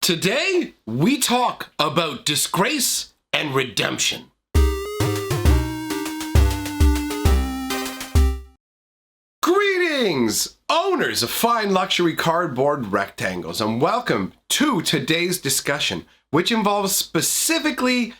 Today, we talk about disgrace and redemption. Greetings, owners of fine luxury cardboard rectangles, and welcome to today's discussion, which involves specifically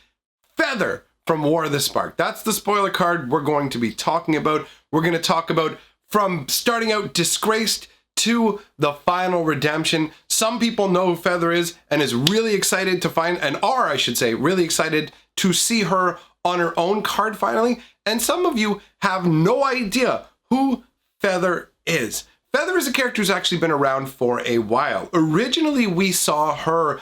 Feather from War of the Spark. That's the spoiler card we're going to be talking about. We're going to talk about from starting out disgraced to the final redemption. Some people know who Feather is and is really excited to find, and are, I should say, really excited to see her on her own card finally. And some of you have no idea who Feather is. Feather is a character who's actually been around for a while. Originally, we saw her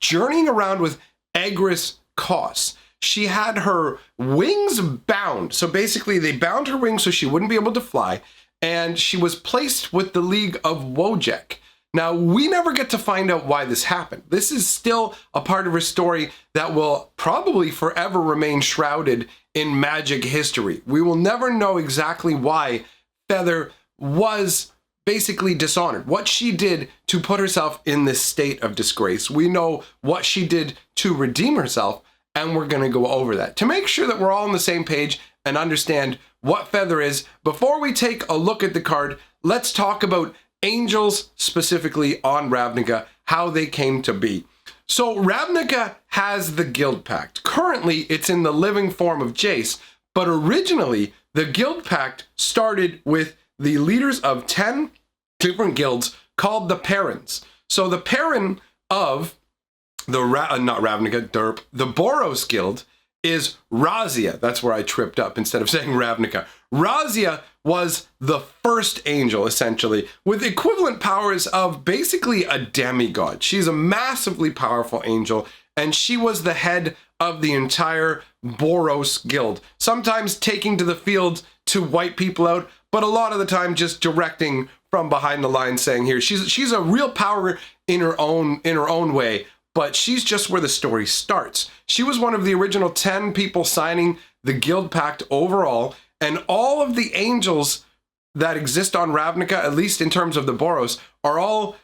journeying around with Agris Kos. She had her wings bound. So basically, they bound her wings so she wouldn't be able to fly. And she was placed with the League of Wojek. Now, we never get to find out why this happened. This is still a part of her story that will probably forever remain shrouded in magic history. We will never know exactly why Feather was basically dishonored, what she did to put herself in this state of disgrace. We know what she did to redeem herself, and we're going to go over that to make sure that we're all on the same page and understand what Feather is. Before we take a look at the card, let's talk about angels specifically on Ravnica, how they came to be. So Ravnica has the Guild Pact. Currently, it's in the living form of Jace, but originally the Guild Pact started with the leaders of 10 different guilds called the Parents. So the Parent of the the Boros Guild is Razia. That's where I tripped up instead of saying Ravnica. Razia was the first angel, essentially, with equivalent powers of basically a demigod. She's a massively powerful angel, and she was the head of the entire Boros Guild, sometimes taking to the field to wipe people out, but a lot of the time just directing from behind the lines, saying here, she's a real power in her own way. But she's just where the story starts. She was one of the original 10 people signing the Guild Pact overall, and all of the angels that exist on Ravnica, at least in terms of the Boros, are all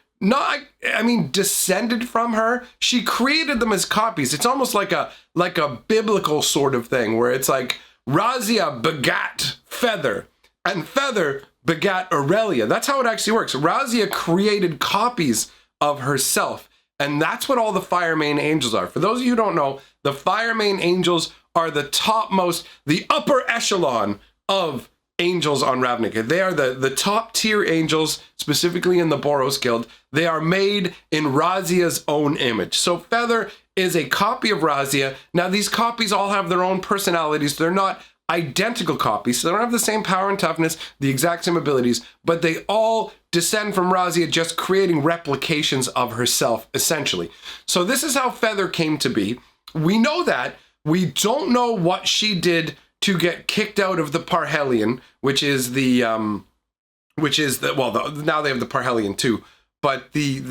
descended from her. She created them as copies. It's almost like a biblical sort of thing, where it's like Razia begat Feather, and Feather begat Aurelia. That's how it actually works. Razia created copies of herself. And that's what all the Fire Main Angels are. For those of you who don't know, the Fire Main Angels are the topmost, the upper echelon of angels on Ravnica. They are the top tier angels, specifically in the Boros Guild. They are made in Razia's own image. So Feather is a copy of Razia. Now, these copies all have their own personalities. They're not identical copies, so they don't have the same power and toughness, the exact same abilities, but they all descend from Razia, just creating replications of herself, essentially. So this is how Feather came to be. We know that. We don't know what she did to get kicked out of the Parhelion, now they have the Parhelion 2, but the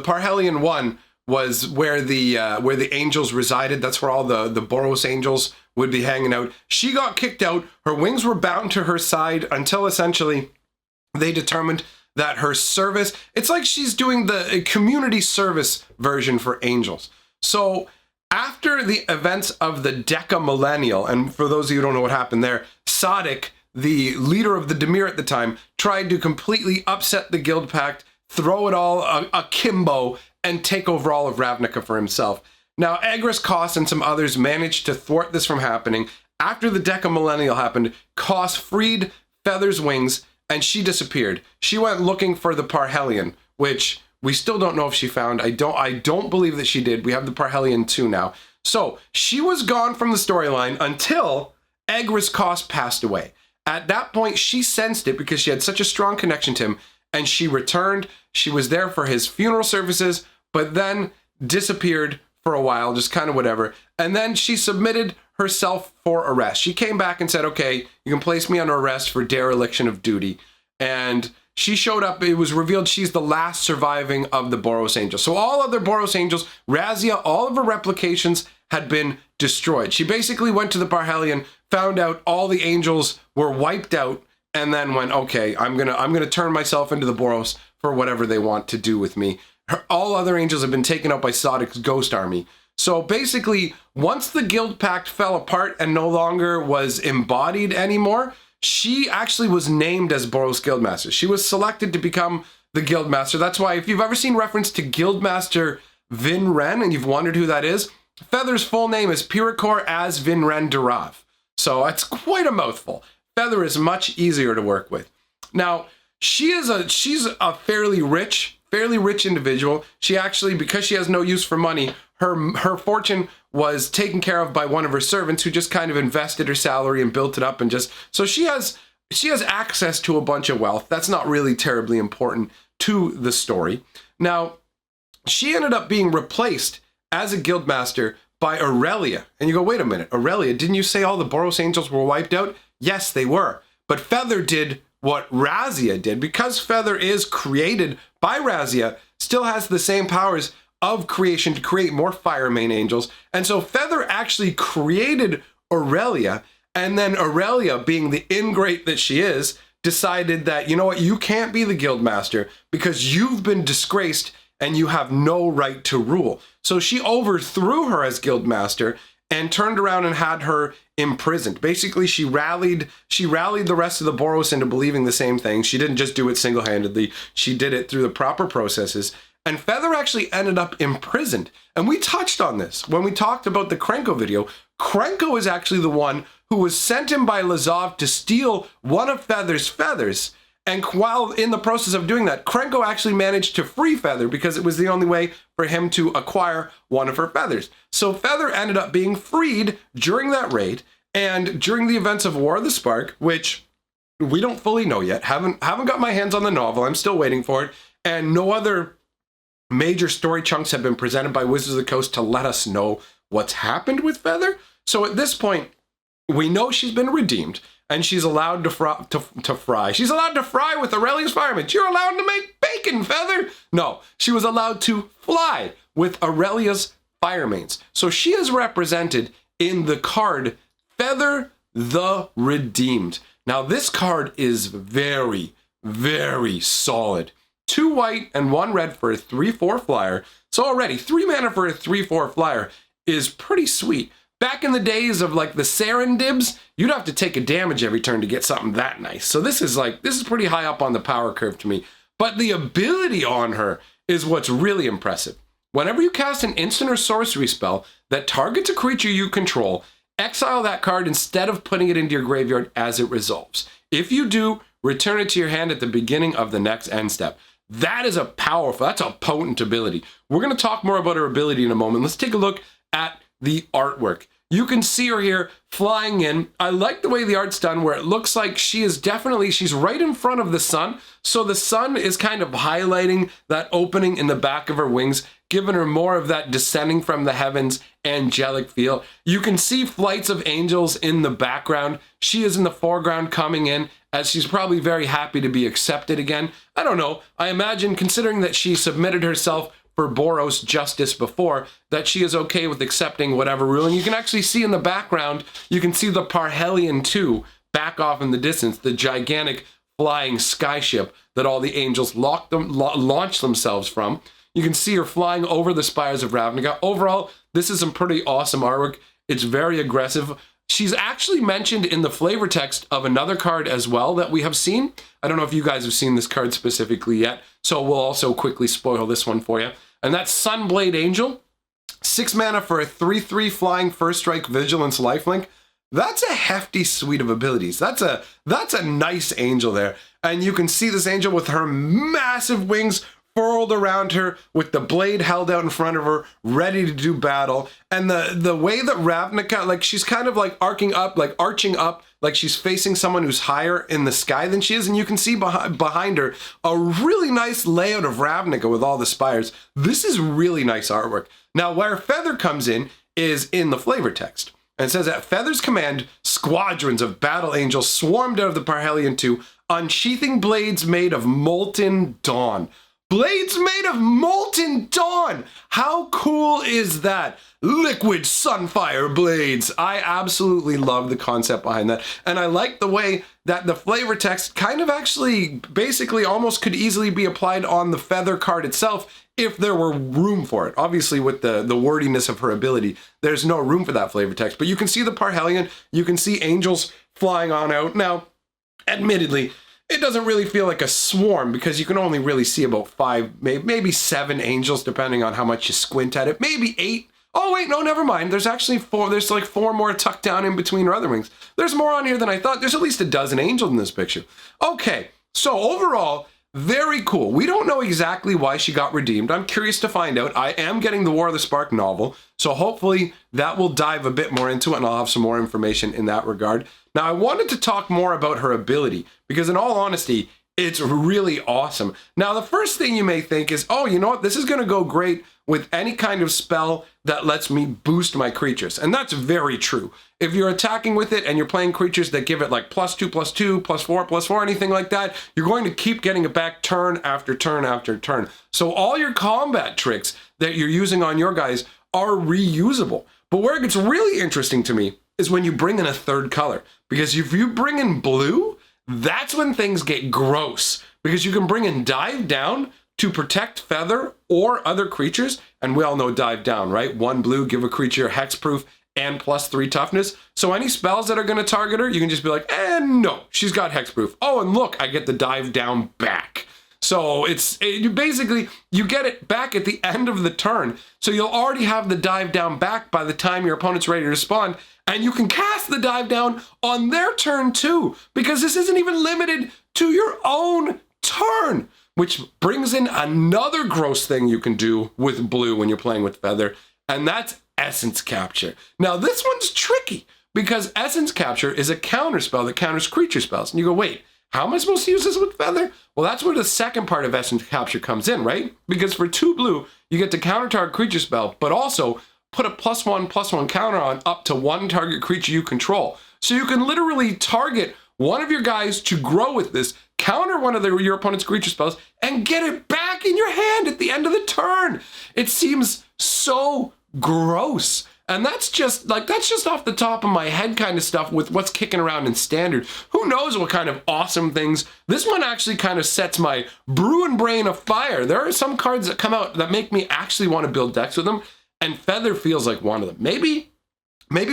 Parhelion 1 was where the angels resided. That's where all the Boros angels would be hanging out. She got kicked out. Her wings were bound to her side until essentially they determined that her service, it's like she's doing the community service version for angels. So after the events of the Decamillennial, and for those of you who don't know what happened there, Sadik, the leader of the Dimir at the time, tried to completely upset the Guild Pact, throw it all akimbo, and take over all of Ravnica for himself. Now, Agris Kos and some others managed to thwart this from happening. After the Decamillennial happened, Kos freed Feather's wings, and she disappeared. She went looking for the Parhelion, which we still don't know if she found. I don't believe that she did. We have the Parhelion 2 now. So she was gone from the storyline until Agris Kos passed away. At that point, she sensed it because she had such a strong connection to him, and she returned. She was there for his funeral services, but then disappeared for a while, just kind of whatever. And then she submitted herself for arrest. She came back and said, okay, you can place me under arrest for dereliction of duty. And she showed up. It was revealed she's the last surviving of the Boros Angels. So all other Boros Angels, Razia, all of her replications had been destroyed. She basically went to the Parhelion, found out all the angels were wiped out, and then went, okay, I'm gonna turn myself into the Boros for whatever they want to do with me. all other angels have been taken out by Sodic's ghost army. So basically, once the Guild Pact fell apart and no longer was embodied anymore, she actually was named as Boros Guildmaster. She was selected to become the Guildmaster. That's why if you've ever seen reference to Guildmaster Vin Ren and you've wondered who that is, Feather's full name is Pirikor as Vin Ren Durav. So it's quite a mouthful. Feather is much easier to work with. Now, she's a fairly rich individual. She actually, because she has no use for money, her fortune was taken care of by one of her servants who just kind of invested her salary and built it up, and just so she has access to a bunch of wealth. That's not really terribly important to the story. Now, she ended up being replaced as a guildmaster by Aurelia. And you go, wait a minute, Aurelia, didn't you say all the Boros angels were wiped out? Yes, they were. But Feather did what Razia did. Because Feather is created by Razia, still has the same powers of creation to create more Fire Main angels. And so Feather actually created Aurelia, and then Aurelia, being the ingrate that she is, decided that, you know what, you can't be the Guildmaster because you've been disgraced and you have no right to rule. So she overthrew her as Guildmaster and turned around and had her imprisoned. Basically, she rallied the rest of the Boros into believing the same thing. She didn't just do it single-handedly. She did it through the proper processes. And Feather actually ended up imprisoned. And we touched on this when we talked about the Krenko video. Krenko is actually the one who was sent in by Lazov to steal one of Feather's feathers. And while in the process of doing that, Krenko actually managed to free Feather because it was the only way for him to acquire one of her feathers. So Feather ended up being freed during that raid and during the events of War of the Spark, which we don't fully know yet. Haven't got my hands on the novel. I'm still waiting for it. And no other major story chunks have been presented by Wizards of the Coast to let us know what's happened with Feather. So at this point, we know she's been redeemed. And she's allowed to fry. She's allowed to fry with Aurelia's firemen. You're allowed to make bacon, Feather. No, she was allowed to fly with Aurelia's firemains. So she is represented in the card Feather the Redeemed. Now this card is very, very solid. 2 white and 1 red for a 3/4 flyer. So already 3 mana for a 3/4 flyer is pretty sweet. Back in the days of like the Saren dibs, you'd have to take a damage every turn to get something that nice. So this is pretty high up on the power curve to me. But the ability on her is what's really impressive. Whenever you cast an instant or sorcery spell that targets a creature you control, exile that card instead of putting it into your graveyard as it resolves. If you do, return it to your hand at the beginning of the next end step. That's a potent ability. We're going to talk more about her ability in a moment. Let's take a look at the artwork. You can see her here flying in. I like the way the art's done where it looks like she's right in front of the sun. So the sun is kind of highlighting that opening in the back of her wings, giving her more of that descending from the heavens angelic feel. You can see flights of angels in the background. She is in the foreground coming in as she's probably very happy to be accepted again. I don't know. I imagine, considering that she submitted herself for Boros justice before, that she is okay with accepting whatever ruling. You can actually see in the background, you can see the Parhelion 2 back off in the distance, the gigantic flying skyship that all the angels launch themselves from. You can see her flying over the spires of Ravnica. Overall, this is some pretty awesome artwork. It's very aggressive. She's actually mentioned in the flavor text of another card as well that we have seen. I don't know if you guys have seen this card specifically yet, so we'll also quickly spoil this one for you. And that's Sunblade Angel. 6 mana for a 3/3 flying first strike vigilance lifelink. That's a hefty suite of abilities. That's a nice angel there. And you can see this angel with her massive wings furled around her with the blade held out in front of her, ready to do battle. And the way that Ravnica, like she's kind of like arching up, like she's facing someone who's higher in the sky than she is. And you can see behind her a really nice layout of Ravnica with all the spires. This is really nice artwork. Now, where Feather comes in is in the flavor text. And it says, at Feather's command, squadrons of battle angels swarmed out of the Parhelion 2, unsheathing blades made of molten dawn. Blades made of molten dawn! How cool is that? Liquid sunfire blades! I absolutely love the concept behind that. And I like the way that the flavor text kind of actually basically almost could easily be applied on the Feather card itself if there were room for it. Obviously, with the wordiness of her ability, there's no room for that flavor text. But you can see the Parhelion, you can see angels flying on out. Now, admittedly, it doesn't really feel like a swarm because you can only really see about 5, maybe 7 angels, depending on how much you squint at it. Maybe 8. Oh, wait, no, never mind. There's actually 4. There's like 4 more tucked down in between her other wings. There's more on here than I thought. There's at least a dozen angels in this picture. Okay, so overall, very cool. We don't know exactly why she got redeemed. I'm curious to find out. I am getting the War of the Spark novel, so hopefully that will dive a bit more into it, and I'll have some more information in that regard. Now, I wanted to talk more about her ability, because in all honesty, it's really awesome. Now, the first thing you may think is, oh, you know what? This is going to go great with any kind of spell that lets me boost my creatures. And that's very true. If you're attacking with it and you're playing creatures that give it like +2, +2, +4, +4, anything like that, you're going to keep getting it back turn after turn after turn. So all your combat tricks that you're using on your guys are reusable. But where it gets really interesting to me is when you bring in a third color. Because if you bring in blue, that's when things get gross. Because you can bring in Dive Down to protect Feather or other creatures, and we all know Dive Down, right? 1 blue, give a creature hexproof and +3 toughness. So any spells that are going to target her, you can just be like, no, she's got hexproof. Oh, and look, I get the Dive Down back. So basically, you get it back at the end of the turn. So you'll already have the Dive Down back by the time your opponent's ready to respond, and you can cast the Dive Down on their turn too, because this isn't even limited to your own turn. Which brings in another gross thing you can do with blue when you're playing with Feather, and that's Essence Capture. Now, this one's tricky, because Essence Capture is a counter spell that counters creature spells. And you go, wait, how am I supposed to use this with Feather? Well, that's where the second part of Essence Capture comes in, right? Because for 2 blue, you get to counter target creature spell, but also put a +1/+1 counter on up to 1 target creature you control. So you can literally target one of your guys to grow with this, counter one of your opponent's creature spells, and get it back in your hand at the end of the turn. It seems so gross. And that's just off the top of my head kind of stuff with what's kicking around in Standard. Who knows what kind of awesome things. This one actually kind of sets my brewing brain afire. There are some cards that come out that make me actually want to build decks with them, and Feather feels like one of them. Maybe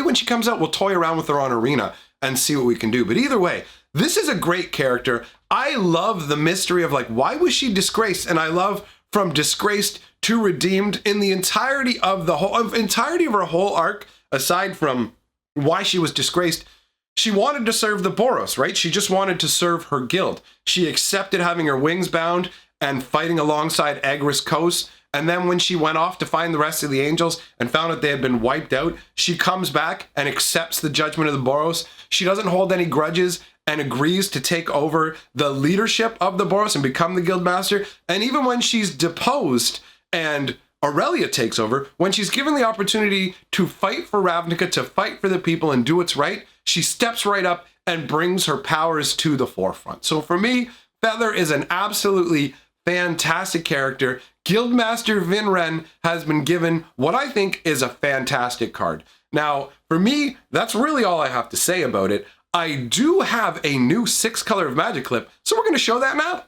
when she comes out, we'll toy around with her on Arena and see what we can do. But either way, this is a great character. I love the mystery of like, why was she disgraced? And I love from disgraced to redeemed in the entirety of her whole arc, aside from why she was disgraced. She wanted to serve the Boros, right? She just wanted to serve her guild. She accepted having her wings bound and fighting alongside Agris Kos. And then when she went off to find the rest of the angels and found that they had been wiped out, she comes back and accepts the judgment of the Boros. She doesn't hold any grudges and agrees to take over the leadership of the Boros and become the guildmaster. And even when she's deposed and Aurelia takes over, when she's given the opportunity to fight for Ravnica, to fight for the people and do what's right, she steps right up and brings her powers to the forefront. So for me, Feather is an absolutely fantastic character. Guildmaster Vinren has been given what I think is a fantastic card. Now, for me, that's really all I have to say about it. I do have a new 6-color of magic clip, so we're going to show that now.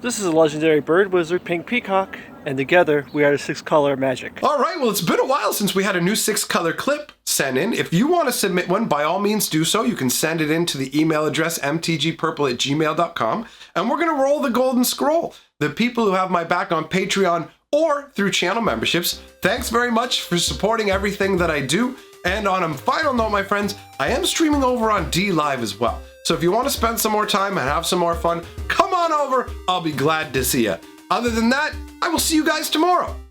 This is a legendary bird wizard, Pink Peacock, and together we are the 6-color magic. All right, well, it's been a while since we had a new 6-color clip sent in. If you want to submit one, by all means do so. You can send it in to the email address mtgpurple@gmail.com, and we're going to roll the golden scroll. The people who have my back on Patreon or through channel memberships, thanks very much for supporting everything that I do. And on a final note, my friends, I am streaming over on D Live as well. So if you want to spend some more time and have some more fun, come on over. I'll be glad to see you. Other than that, I will see you guys tomorrow.